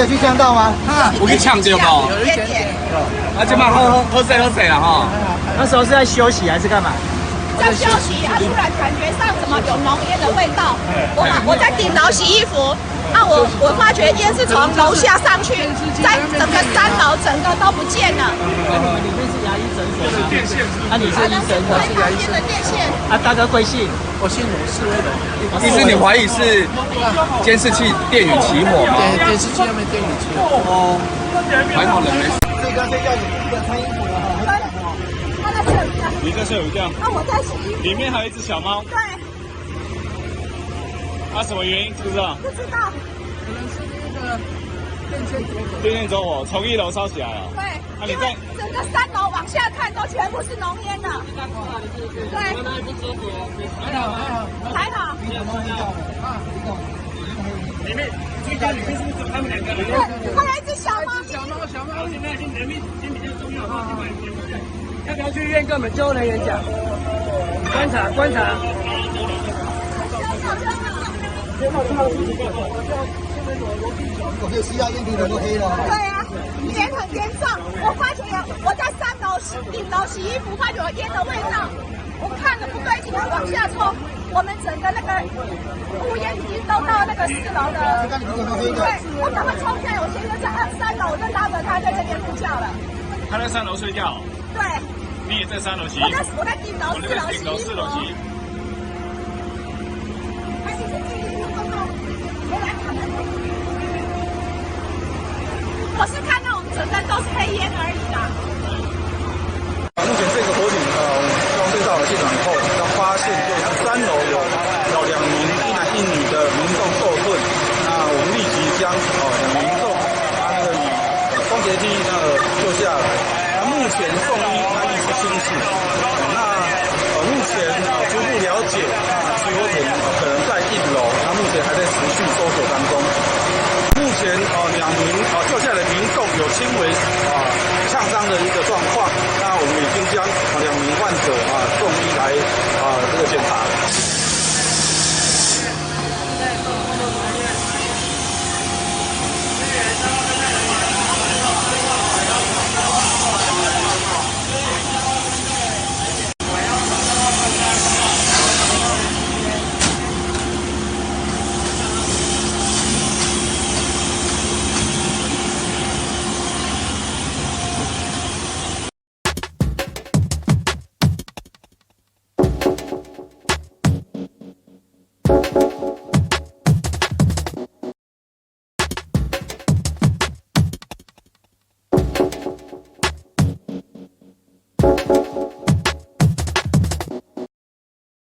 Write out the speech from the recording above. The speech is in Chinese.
有去呛到吗？有去呛到不？有一点点。啊，今晚喝水了哈。那时候是在休息还是干嘛？在休息，突然感觉上怎么有浓烟的味道？我在顶楼洗衣服，我发觉烟是从楼下上去，在整个3楼整个都不见了。里面是牙医诊所吗？电线啊，你是医生，我是牙医的电线。啊，大哥贵姓？我姓卢，是为了意思你怀疑是监视器电源起火吗？电视机上面电源起火。哦，还好人没事。这个睡觉你不能穿衣服了哈。他在这里。你在睡午觉？我在洗衣服。里面还有一只小猫。对。啊，什么原因知不知道？不知道。可能是那个电线走火，从1楼烧起来了。对。啊，你在整个3楼往下看都全部是浓烟的。对。还好。里面最高里面是不是他们2个人？对，还有一只小猫。小猫，现在人命比较重要哈。要不要去医院跟我们救护人员讲？观察。我就吸到烟蒂人都黑了。对啊，烟很严重。我发觉我在3楼顶楼洗衣服，发觉有烟的味道。我看了不对劲，我往下冲。我们整个那个乌烟已经都到那个4楼的。对，我赶快冲下来，我现在在3楼，我就拉着他在这边呼叫了。他在3楼睡觉。对。你也在3楼洗衣服？我在顶楼4楼洗衣服。我是看到我们整个都是黑烟而已啦。目前这个火警我们消防队到了现场以后，他发现就是3楼有2名一男一女的民众受困，那我们立即将2名民众把那个双节梯救下来。那目前送医，他意识清醒。那目前初步了解，起火点可能在1楼，那目前还在持续搜索当中。